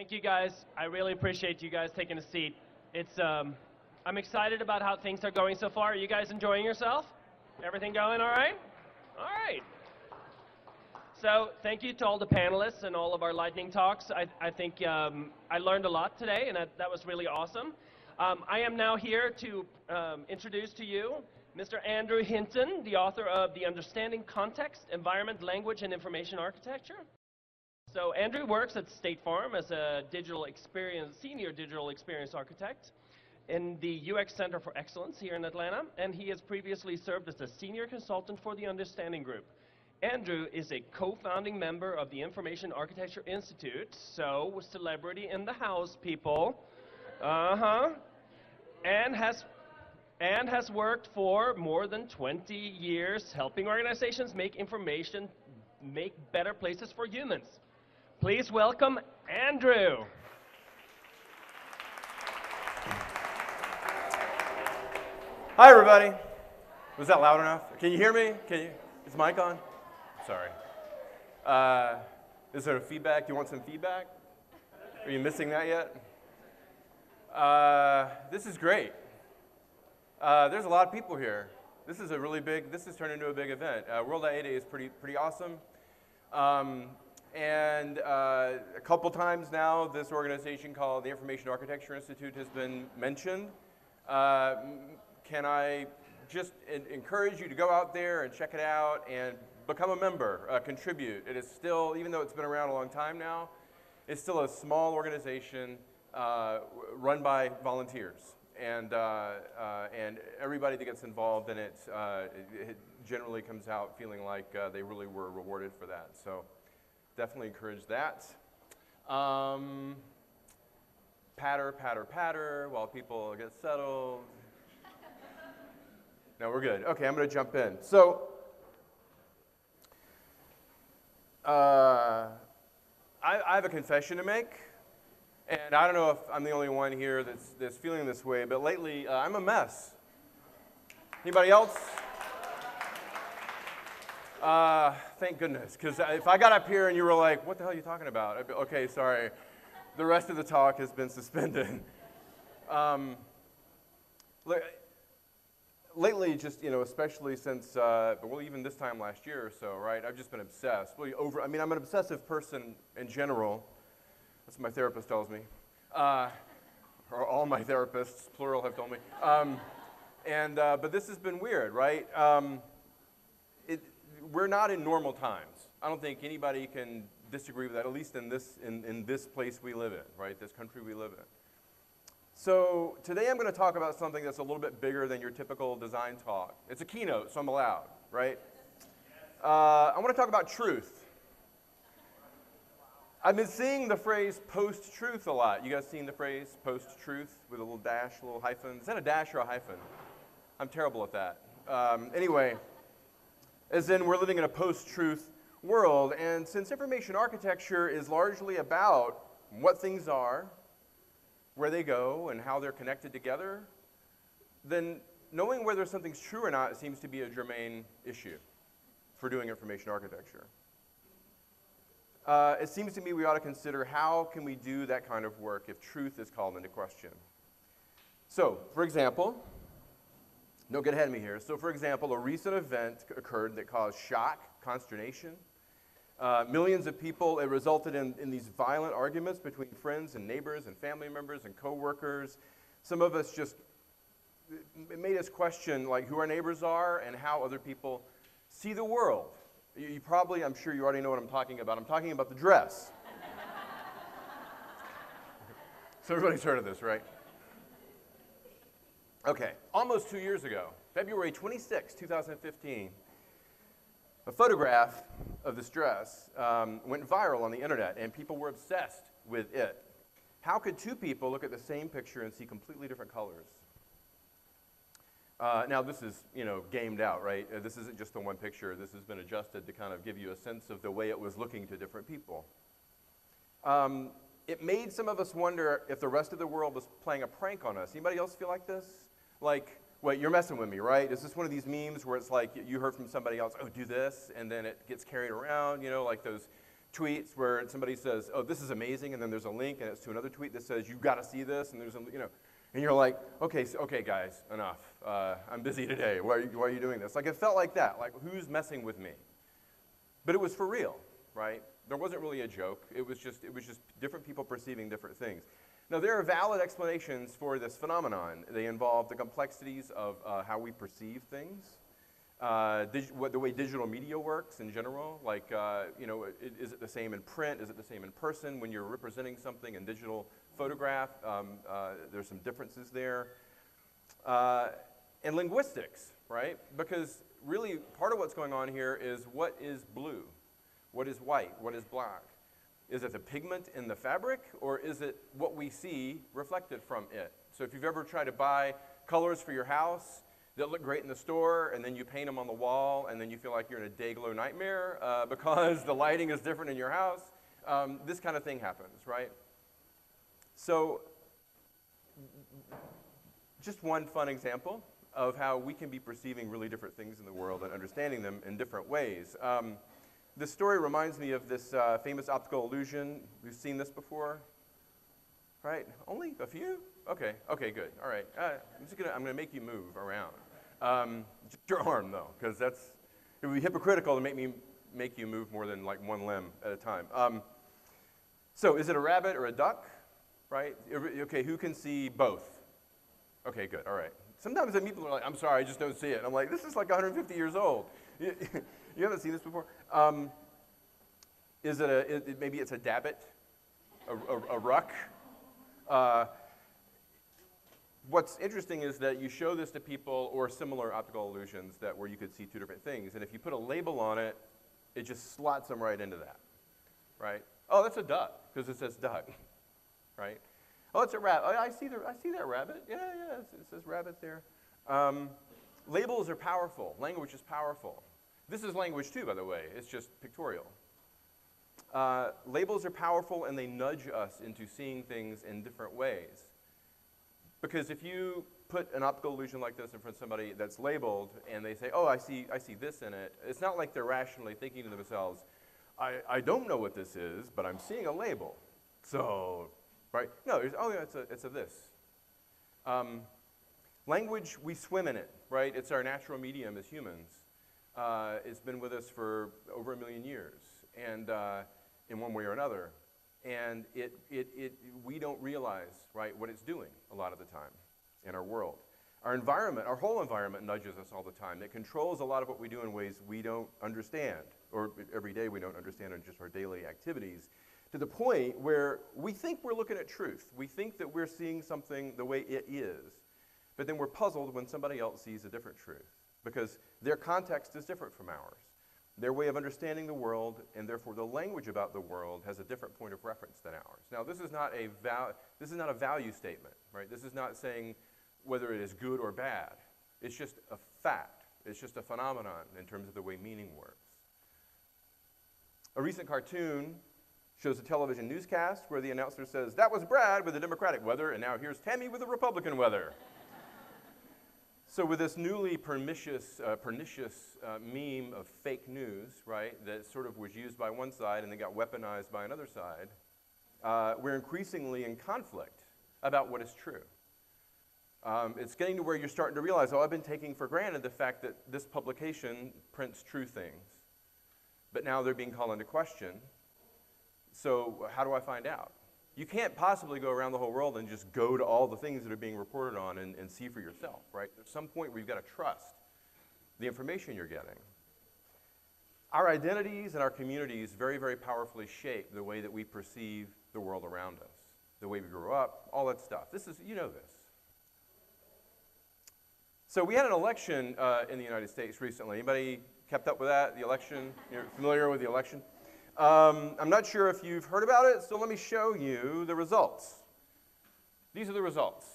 Thank you guys. I really appreciate you guys taking a seat. I'm excited about how things are going so far. Are you guys enjoying yourself? Everything going all right? All right. So thank you to all the panelists and all of our lightning talks. I think I learned a lot today, and that was really awesome. I am now here to introduce to you Mr. Andrew Hinton, the author of The Understanding Context, Environment, Language, and Information Architecture. So Andrew works at State Farm as a senior digital experience architect in the UX Center for Excellence here in Atlanta, and he has previously served as a senior consultant for the Understanding Group. Andrew is a co-founding member of the Information Architecture Institute, so celebrity in the house, people. And has worked for more than 20 years helping organizations make better places for humans. Please welcome Andrew. Hi, everybody. Was that loud enough? Can you hear me? Is mic on? Sorry. Is there a feedback? You want some feedback? Are you missing that yet? This is great. There's a lot of people here. This has turned into a big event. World IA Day is pretty awesome. And a couple times now, this organization called the Information Architecture Institute has been mentioned. Can I just encourage you to go out there and check it out and become a member, contribute. It is still, even though it's been around a long time now, it's still a small organization run by volunteers. And everybody that gets involved in it, it generally comes out feeling like they really were rewarded for that. So definitely encourage that. Patter, patter, patter while people get settled. No, we're good. Okay, I'm going to jump in. So I have a confession to make. And I don't know if I'm the only one here that's feeling this way, but lately I'm a mess. Anybody else? Thank goodness, because if I got up here and you were like, what the hell are you talking about? I'd be, okay, sorry. The rest of the talk has been suspended. Lately, just, especially since, well, even this time last year or so, right, I've just been obsessed. I'm an obsessive person in general. That's what my therapist tells me, or all my therapists, plural, have told me. But this has been weird, right? We're not in normal times. I don't think anybody can disagree with that, at least in this place we live in, right? This country we live in. So today I'm going to talk about something that's a little bit bigger than your typical design talk. It's a keynote, so I'm allowed, right? I want to talk about truth. I've been seeing the phrase post-truth a lot. You guys seen the phrase post-truth with a little dash, a little hyphen? Is that a dash or a hyphen? I'm terrible at that. Anyway, as in we're living in a post-truth world, and since information architecture is largely about what things are, where they go, and how they're connected together, then knowing whether something's true or not seems to be a germane issue for doing information architecture. It seems to me we ought to consider how can we do that kind of work if truth is called into question. So, for example, don't get ahead of me here. So, for example, a recent event occurred that caused shock, consternation. Millions of people, it resulted in these violent arguments between friends and neighbors and family members and coworkers. Some of us it made us question like who our neighbors are and how other people see the world. I'm sure you already know what I'm talking about. I'm talking about the dress. So everybody's heard of this, right? Okay, almost 2 years ago, February 26, 2015, a photograph of this dress went viral on the internet, and people were obsessed with it. How could two people look at the same picture and see completely different colors? Now, this is, gamed out, right? This isn't just the one picture. This has been adjusted to kind of give you a sense of the way it was looking to different people. It made some of us wonder if the rest of the world was playing a prank on us. Anybody else feel like this? Like, wait, you're messing with me, right? Is this one of these memes where it's like you heard from somebody else, oh, do this, and then it gets carried around, like those tweets where somebody says, oh, this is amazing, and then there's a link, and it's to another tweet that says, you've got to see this, and there's a, and you're like, okay, okay, guys, enough. I'm busy today. Why are you doing this? Like, it felt like that. Like, who's messing with me? But it was for real, right? There wasn't really a joke. It was just different people perceiving different things. Now, there are valid explanations for this phenomenon. They involve the complexities of how we perceive things, the way digital media works in general. Like, is it the same in print? Is it the same in person? When you're representing something in digital photograph, there's some differences there. And linguistics, right? Because really, part of what's going on here is what is blue? What is white? What is black? Is it the pigment in the fabric, or is it what we see reflected from it? So if you've ever tried to buy colors for your house that look great in the store, and then you paint them on the wall, and then you feel like you're in a day-glow nightmare because the lighting is different in your house, this kind of thing happens, right? So just one fun example of how we can be perceiving really different things in the world and understanding them in different ways. This story reminds me of this famous optical illusion. We've seen this before, right? Only a few? Okay, good. All right. I'm gonna make you move around. Just your arm though, because it would be hypocritical to make you move more than like one limb at a time. So is it a rabbit or a duck? Right? Okay, who can see both? Okay, good. All right. Sometimes people are like, I'm sorry, I just don't see it. And I'm like, this is like 150 years old. You haven't seen this before? Maybe it's a dabbit, a ruck. What's interesting is that you show this to people or similar optical illusions where you could see two different things. And if you put a label on it, it just slots them right into that, right? Oh, that's a duck, because it says duck, right? Oh, it's a rabbit. Oh, I see that rabbit. Yeah, it says rabbit there. Labels are powerful. Language is powerful. This is language too, by the way. It's just pictorial. Labels are powerful, and they nudge us into seeing things in different ways. Because if you put an optical illusion like this in front of somebody that's labeled, and they say, oh, I see this in it, it's not like they're rationally thinking to themselves, I don't know what this is, but I'm seeing a label. So, right? No, it's a this. Language, we swim in it, right? It's our natural medium as humans. It's been with us for over 1 million years, and in one way or another. And we don't realize, right, what it's doing a lot of the time in our world. Our environment, our whole environment nudges us all the time. It controls a lot of what we do in ways we don't understand, or every day we don't understand in just our daily activities, to the point where we think we're looking at truth. We think that we're seeing something the way it is, but then we're puzzled when somebody else sees a different truth, because their context is different from ours. Their way of understanding the world, and therefore the language about the world, has a different point of reference than ours. Now, this is not a value statement, right? This is not saying whether it is good or bad. It's just a fact. It's just a phenomenon in terms of the way meaning works. A recent cartoon shows a television newscast where the announcer says, "That was Brad with the Democratic weather, and now here's Tammy with the Republican weather." So with this newly pernicious meme of fake news, right, that sort of was used by one side and then got weaponized by another side, we're increasingly in conflict about what is true. It's getting to where you're starting to realize, oh, I've been taking for granted the fact that this publication prints true things, but now they're being called into question. So how do I find out? You can't possibly go around the whole world and just go to all the things that are being reported on and see for yourself, right? At some point, we've got to trust the information you're getting. Our identities and our communities very, very powerfully shape the way that we perceive the world around us, the way we grew up, all that stuff. You know this. So we had an election in the United States recently. Anybody kept up with that, the election? You're familiar with the election? I'm not sure if you've heard about it, so let me show you the results. These are the results.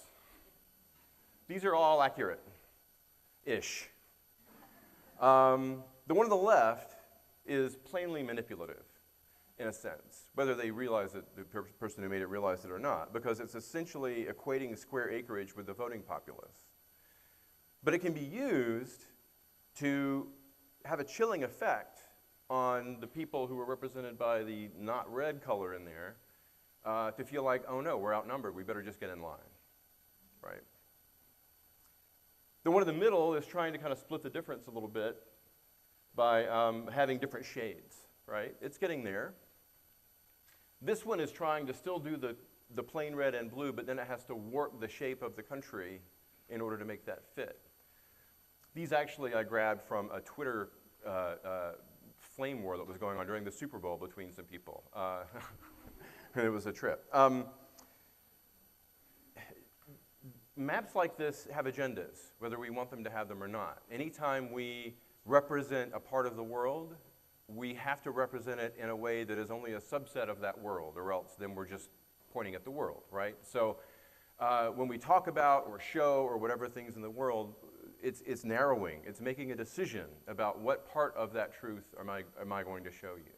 These are all accurate-ish. The one on the left is plainly manipulative, in a sense, whether they realize it, the person who made it realized it or not, because it's essentially equating square acreage with the voting populace. But it can be used to have a chilling effect on the people who are represented by the not red color in there to feel like, oh no, we're outnumbered, we better just get in line, right? The one in the middle is trying to kind of split the difference a little bit by having different shades, right? It's getting there. This one is trying to still do the plain red and blue, but then it has to warp the shape of the country in order to make that fit. These actually I grabbed from a Twitter flame war that was going on during the Super Bowl between some people. It was a trip. Maps like this have agendas, whether we want them to have them or not. Anytime we represent a part of the world, we have to represent it in a way that is only a subset of that world, or else then we're just pointing at the world, right? So when we talk about or show or whatever things in the world, it's narrowing. It's making a decision about what part of that truth am I going to show you.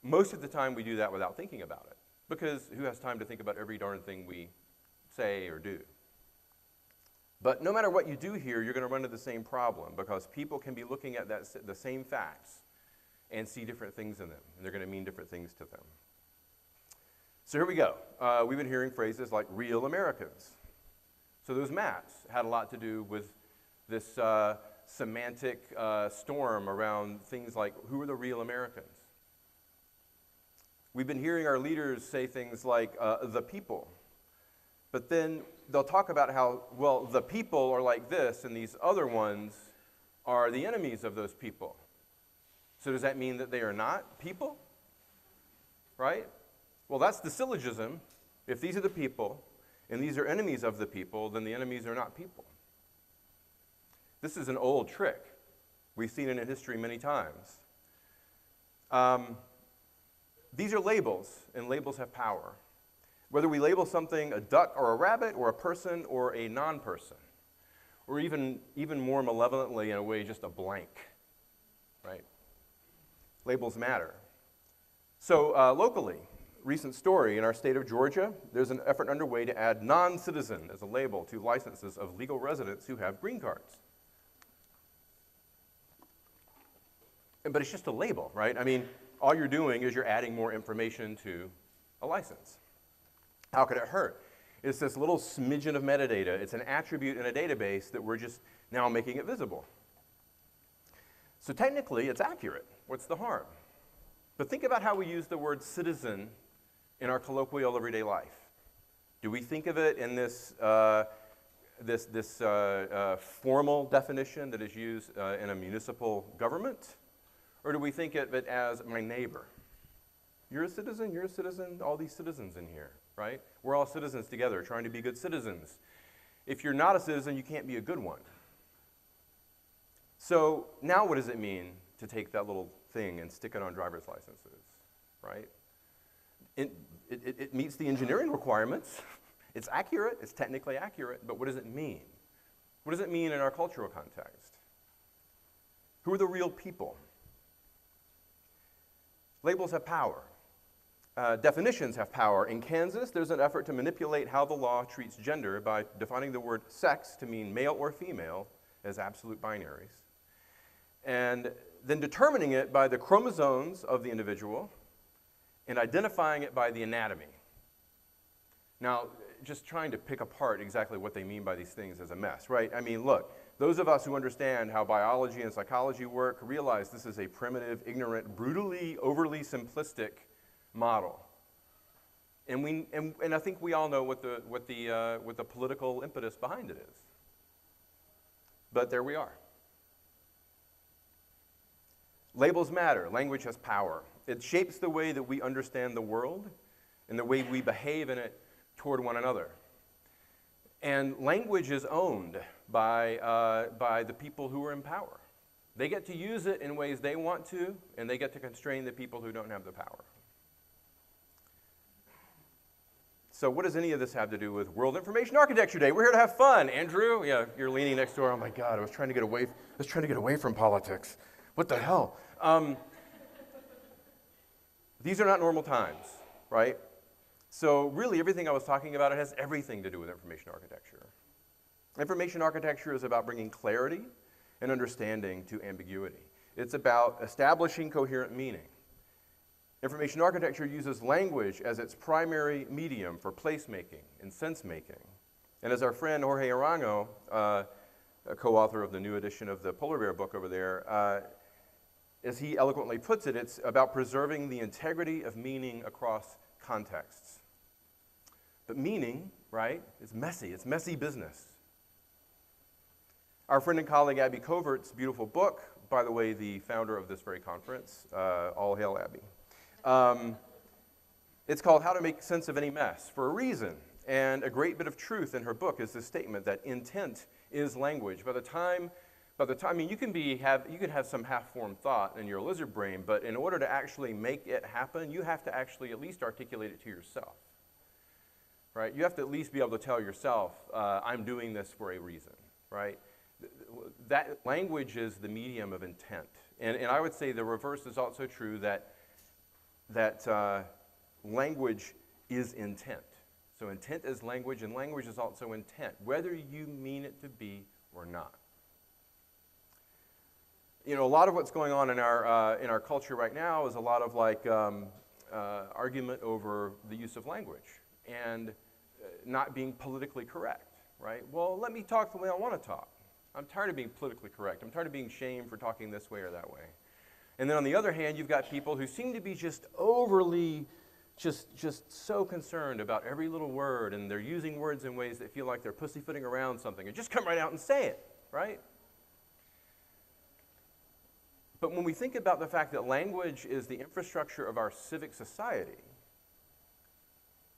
Most of the time we do that without thinking about it, because who has time to think about every darn thing we say or do? But no matter what you do here, you're going to run into the same problem, because people can be looking at the same facts and see different things in them, and they're going to mean different things to them. So here we go. We've been hearing phrases like real Americans. So those maps had a lot to do with this semantic storm around things like, who are the real Americans? We've been hearing our leaders say things like, the people. But then they'll talk about how, well, the people are like this, and these other ones are the enemies of those people. So does that mean that they are not people? Right? Well, that's the syllogism. If these are the people, and these are enemies of the people, then the enemies are not people. This is an old trick. We've seen it in history many times. These are labels, and labels have power. Whether we label something a duck or a rabbit or a person or a non-person, or even more malevolently in a way, just a blank, right? Labels matter. So locally, recent story in our state of Georgia, there's an effort underway to add non-citizen as a label to licenses of legal residents who have green cards. But it's just a label, right? I mean, all you're doing is you're adding more information to a license. How could it hurt? It's this little smidgen of metadata. It's an attribute in a database that we're just now making it visible. So technically, it's accurate. What's the harm? But think about how we use the word citizen in our colloquial everyday life. Do we think of it in this formal definition that is used in a municipal government? Or do we think of it as my neighbor? You're a citizen, all these citizens in here, right? We're all citizens together, trying to be good citizens. If you're not a citizen, you can't be a good one. So now what does it mean to take that little thing and stick it on driver's licenses, right? It meets the engineering requirements. It's accurate, it's technically accurate, but what does it mean? What does it mean in our cultural context? Who are the real people? Labels have power. Definitions have power. In Kansas, there's an effort to manipulate how the law treats gender by defining the word sex to mean male or female as absolute binaries, and then determining it by the chromosomes of the individual and identifying it by the anatomy. Now, just trying to pick apart exactly what they mean by these things is a mess, right? I mean, look, those of us who understand how biology and psychology work realize this is a primitive, ignorant, brutally, overly simplistic model. And I think we all know what the political impetus behind it is. But there we are. Labels matter. Language has power. It shapes the way that we understand the world and the way we behave in it toward one another. And language is owned by the people who are in power. They get to use it in ways they want to, and they get to constrain the people who don't have the power. So what does any of this have to do with World Information Architecture Day? We're here to have fun. Andrew, yeah, you're leaning next door. Oh my God, I was trying to get away from politics. What the hell? These are not normal times, right? So really everything I was talking about, it has everything to do with information architecture. Information architecture is about bringing clarity and understanding to ambiguity. It's about establishing coherent meaning. Information architecture uses language as its primary medium for placemaking and sense-making. And as our friend Jorge Arango, a co-author of the new edition of the Polar Bear book over there, as he eloquently puts it, it's about preserving the integrity of meaning across contexts. But meaning, right, is messy. It's messy business. Our friend and colleague Abby Covert's beautiful book, by the way, the founder of this very conference, all hail Abby. It's called How to Make Sense of Any Mess, for a reason. And a great bit of truth in her book is this statement that intent is language. By the time, I mean, you can have some half-formed thought in your lizard brain, but in order to actually make it happen, you have to actually at least articulate it to yourself, right? You have to at least be able to tell yourself, I'm doing this for a reason, right? That language is the medium of intent. And I would say the reverse is also true, that language is intent. So intent is language, and language is also intent, whether you mean it to be or not. You know, a lot of what's going on in our culture right now is a lot of argument over the use of language and not being politically correct, right? Well, let me talk the way I want to talk. I'm tired of being politically correct. I'm tired of being shamed for talking this way or that way. And then on the other hand, you've got people who seem to be just overly, just so concerned about every little word, and they're using words in ways that feel like they're pussyfooting around something, and just come right out and say it, right? But when we think about the fact that language is the infrastructure of our civic society,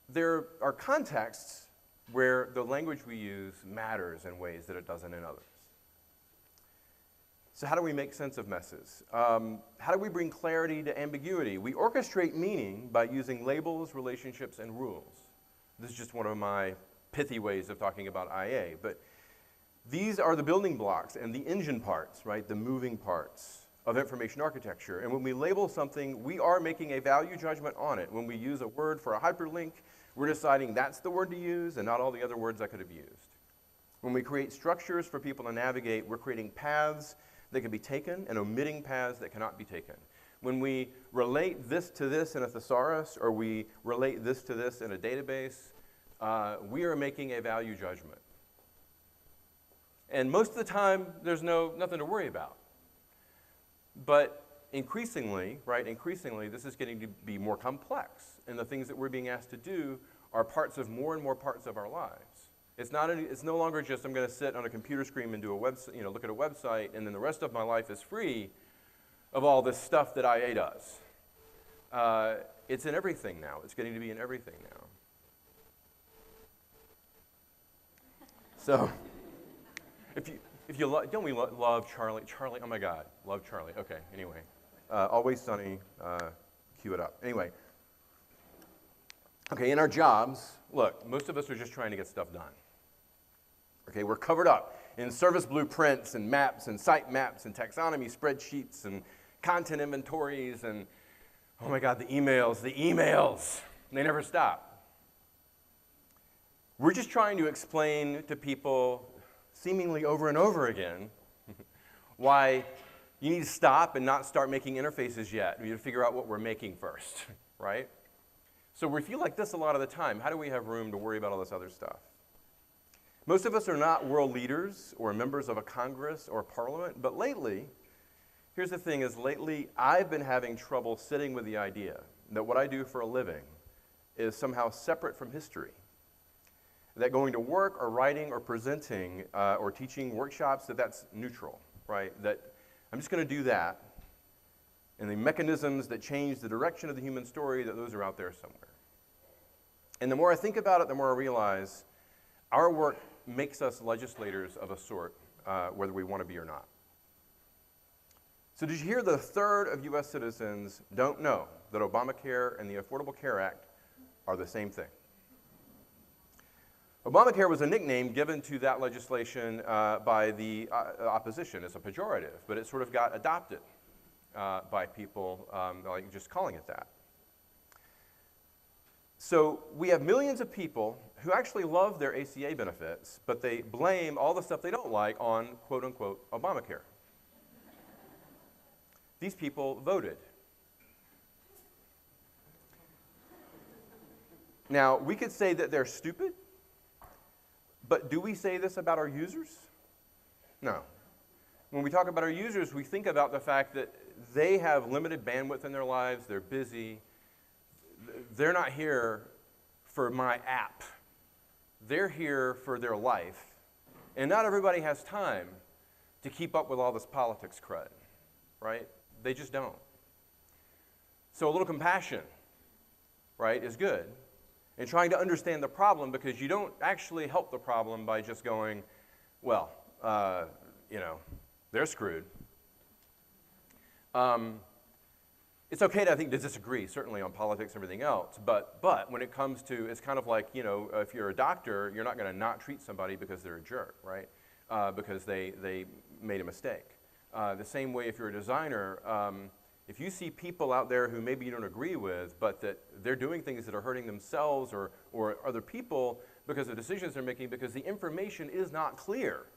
there are contexts where the language we use matters in ways that it doesn't in others. So how do we make sense of messes? How do we bring clarity to ambiguity? We orchestrate meaning by using labels, relationships, and rules. This is just one of my pithy ways of talking about IA, but these are the building blocks and the engine parts, right, the moving parts of information architecture. And when we label something, we are making a value judgment on it. When we use a word for a hyperlink, we're deciding that's the word to use and not all the other words I could have used. When we create structures for people to navigate, we're creating paths that can be taken and omitting paths that cannot be taken. When we relate this to this in a thesaurus, or we relate this to this in a database, we are making a value judgment. And most of the time, there's nothing to worry about. But increasingly, this is getting to be more complex, and the things that we're being asked to do are parts of more and more parts of our lives. It's no longer just I'm going to sit on a computer screen and do a website, look at a website, and then the rest of my life is free of all this stuff that IA does. It's in everything now. It's getting to be in everything now. So, if you don't we love Charlie? Charlie, oh my God, love Charlie. Okay, anyway, Always Sunny, cue it up. Anyway, okay, in our jobs, look, most of us are just trying to get stuff done. Okay, we're covered up in service blueprints and maps and site maps and taxonomy spreadsheets and content inventories and, oh my God, the emails, they never stop. We're just trying to explain to people seemingly over and over again why you need to stop and not start making interfaces yet. We need to figure out what we're making first, right? So we feel like this a lot of the time. How do we have room to worry about all this other stuff? Most of us are not world leaders or members of a Congress or a parliament, but lately, here's the thing, is lately I've been having trouble sitting with the idea that what I do for a living is somehow separate from history. That going to work or writing or presenting or teaching workshops, that's neutral, right? That I'm just going to do that, and the mechanisms that change the direction of the human story, that those are out there somewhere. And the more I think about it, the more I realize our work makes us legislators of a sort, whether we want to be or not. So did you hear that a third of US citizens don't know that Obamacare and the Affordable Care Act are the same thing? Obamacare was a nickname given to that legislation by the opposition as a pejorative, but it sort of got adopted by people like just calling it that. So we have millions of people who actually love their ACA benefits, but they blame all the stuff they don't like on quote-unquote Obamacare. These people voted. Now, we could say that they're stupid, but do we say this about our users? No. When we talk about our users, we think about the fact that they have limited bandwidth in their lives, they're busy, they're not here for my app. They're here for their life. And not everybody has time to keep up with all this politics crud, right? They just don't. So a little compassion, right, is good. And trying to understand the problem, because you don't actually help the problem by just going, well, you know, they're screwed. It's okay to, I think, to disagree, certainly on politics and everything else, but when it comes to, it's kind of like, you know, if you're a doctor, you're not going to not treat somebody because they're a jerk, right? Because they made a mistake. The same way if you're a designer, if you see people out there who maybe you don't agree with, but that they're doing things that are hurting themselves or other people because of decisions they're making, because the information is not clear.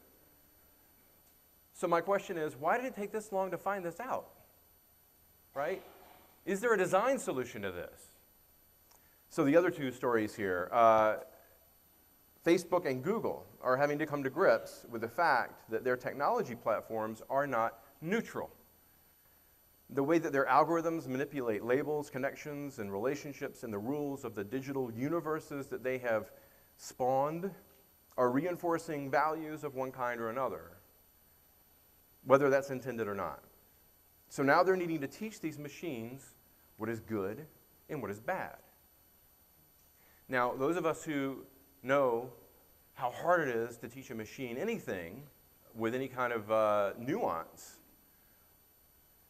So my question is, why did it take this long to find this out? Right? Is there a design solution to this? So the other two stories here, Facebook and Google are having to come to grips with the fact that their technology platforms are not neutral. The way that their algorithms manipulate labels, connections, and relationships and the rules of the digital universes that they have spawned are reinforcing values of one kind or another, whether that's intended or not. So now they're needing to teach these machines what is good and what is bad. Now, those of us who know how hard it is to teach a machine anything with any kind of nuance,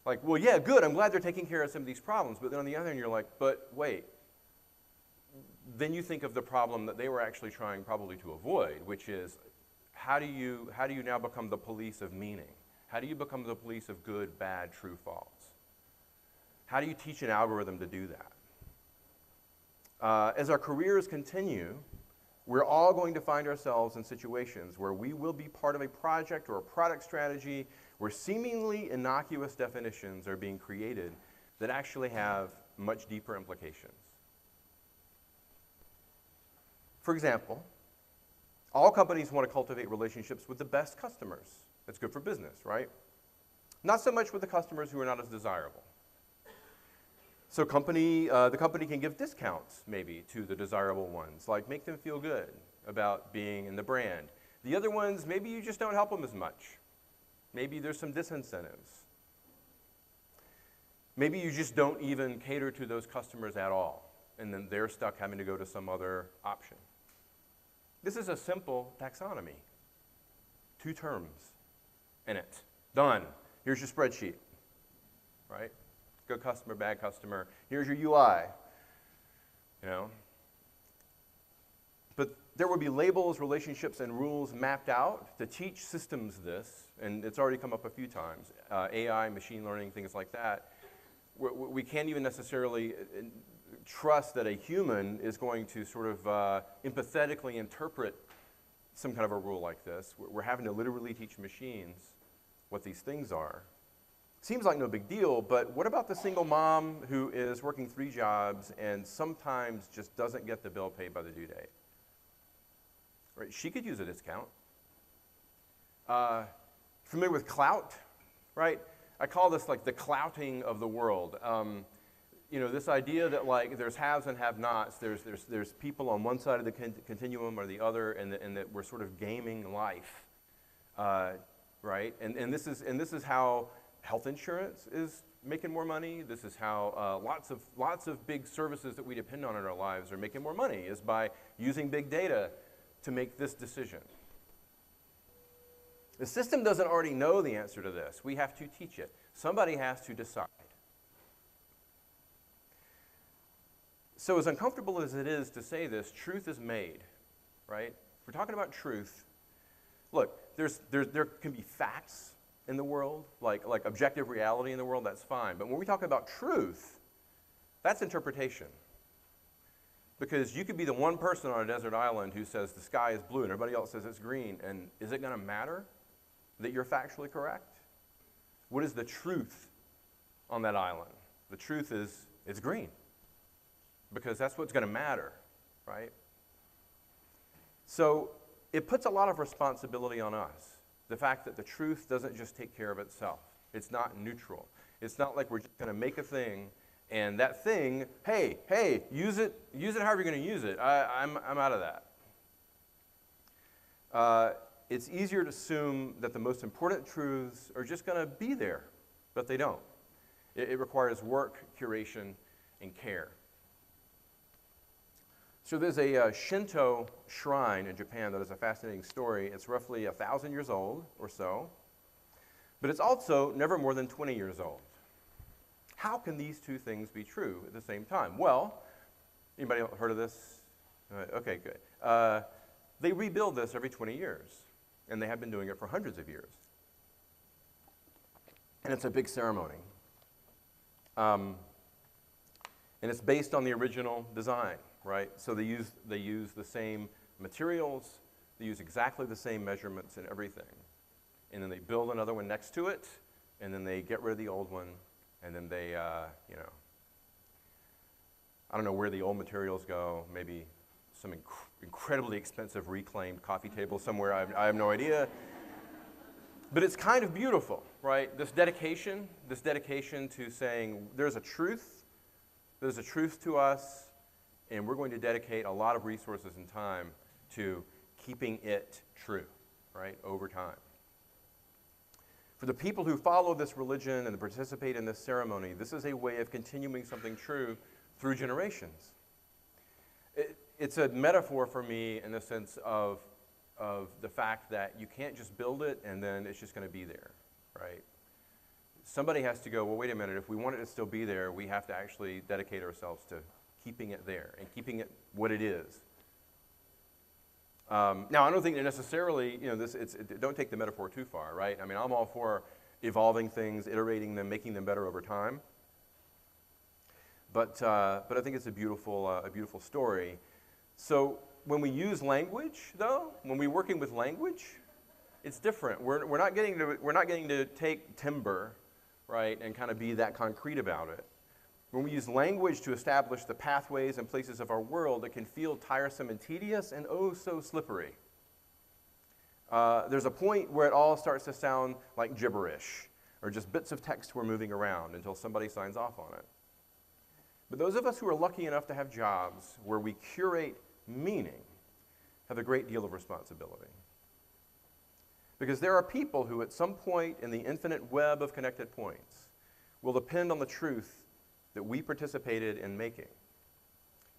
like, well, yeah, good, I'm glad they're taking care of some of these problems, but then on the other hand, you're like, but wait. Then you think of the problem that they were actually trying probably to avoid, which is, how do you now become the police of meaning? How do you become the police of good, bad, true, false? How do you teach an algorithm to do that? As our careers continue, we're all going to find ourselves in situations where we will be part of a project or a product strategy where seemingly innocuous definitions are being created that actually have much deeper implications. For example, all companies want to cultivate relationships with the best customers. That's good for business, right? Not so much with the customers who are not as desirable. So the company can give discounts, maybe, to the desirable ones, like make them feel good about being in the brand. The other ones, maybe you just don't help them as much. Maybe there's some disincentives. Maybe you just don't even cater to those customers at all, and then they're stuck having to go to some other option. This is a simple taxonomy. 2 terms in it. Done. Here's your spreadsheet, right? Good customer, bad customer. Here's your UI, you know. But there will be labels, relationships, and rules mapped out to teach systems this, and it's already come up a few times. AI, machine learning, things like that. We can't even necessarily trust that a human is going to sort of empathetically interpret some kind of a rule like this. We're having to literally teach machines what these things are. Seems like no big deal, but what about the single mom who is working 3 jobs and sometimes just doesn't get the bill paid by the due date? Right? She could use a discount. Familiar with clout, right? I call this like the clouting of the world. You know, this idea that like there's haves and have-nots, there's people on one side of the continuum or the other, and that we're sort of gaming life, right? And this is how health insurance is making more money. This is how lots of big services that we depend on in our lives are making more money, is by using big data to make this decision. The system doesn't already know the answer to this. We have to teach it. Somebody has to decide. So as uncomfortable as it is to say this, truth is made, right? If we're talking about truth, look, there can be facts in the world, like objective reality in the world, that's fine. But when we talk about truth, that's interpretation. Because you could be the one person on a desert island who says the sky is blue and everybody else says it's green, and is it going to matter that you're factually correct? What is the truth on that island. The truth is, it's green, because that's what's going to matter, right? So it puts a lot of responsibility on us. The fact that the truth doesn't just take care of itself. It's not neutral. It's not like we're just going to make a thing, and that thing, hey, use it however you're going to use it. I'm out of that. It's easier to assume that the most important truths are just going to be there, but they don't. It requires work, curation, and care. So there's a Shinto shrine in Japan that is a fascinating story. It's roughly 1,000 years old or so, but it's also never more than 20 years old. How can these two things be true at the same time? Well, anybody heard of this? Okay, good. They rebuild this every 20 years, and they have been doing it for hundreds of years. And it's a big ceremony. And it's based on the original design, right? So they use the same materials, they use exactly the same measurements and everything. And then they build another one next to it, and then they get rid of the old one, and then they, I don't know where the old materials go, maybe some incredibly expensive reclaimed coffee table somewhere, I have no idea. But it's kind of beautiful, right? This dedication to saying there's a truth to us, and we're going to dedicate a lot of resources and time to keeping it true, right, over time. For the people who follow this religion and participate in this ceremony, this is a way of continuing something true through generations. It's a metaphor for me in the sense of the fact that you can't just build it and then it's just going to be there, right? Somebody has to go, well, wait a minute, if we want it to still be there, we have to actually dedicate ourselves to keeping it there and keeping it what it is. Now, I don't think that necessarily, don't take the metaphor too far, right? I mean, I'm all for evolving things, iterating them, making them better over time. But I think it's a beautiful story. So when we use language, though, when we're working with language, it's different. We're not getting to take timber, right, and kind of be that concrete about it. When we use language to establish the pathways and places of our world, it can feel tiresome and tedious and oh so slippery. There's a point where it all starts to sound like gibberish or just bits of text we're moving around until somebody signs off on it. But those of us who are lucky enough to have jobs where we curate meaning have a great deal of responsibility. Because there are people who at some point in the infinite web of connected points will depend on the truth that we participated in making.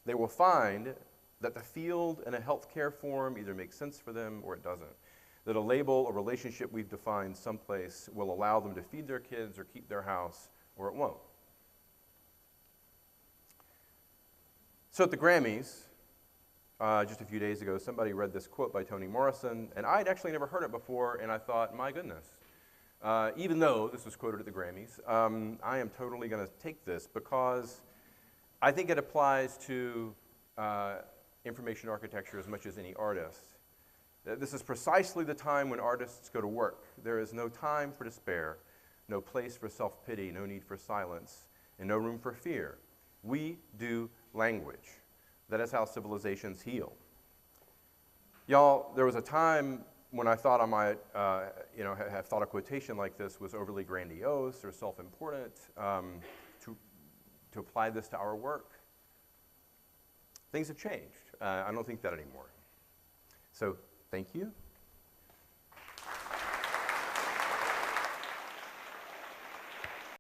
They will find that the field and a healthcare form either makes sense for them or it doesn't. That a label, a relationship we've defined someplace will allow them to feed their kids or keep their house, or it won't. So at the Grammys, just a few days ago, somebody read this quote by Toni Morrison, and I'd actually never heard it before, and I thought, my goodness. Even though this was quoted at the Grammys, I am totally going to take this because I think it applies to information architecture as much as any artist. This is precisely the time when artists go to work. There is no time for despair, no place for self-pity, no need for silence, and no room for fear. We do language. That is how civilizations heal. Y'all, there was a time when I thought I might, have thought a quotation like this was overly grandiose or self-important to apply this to our work. Things have changed. I don't think that anymore. So, thank you.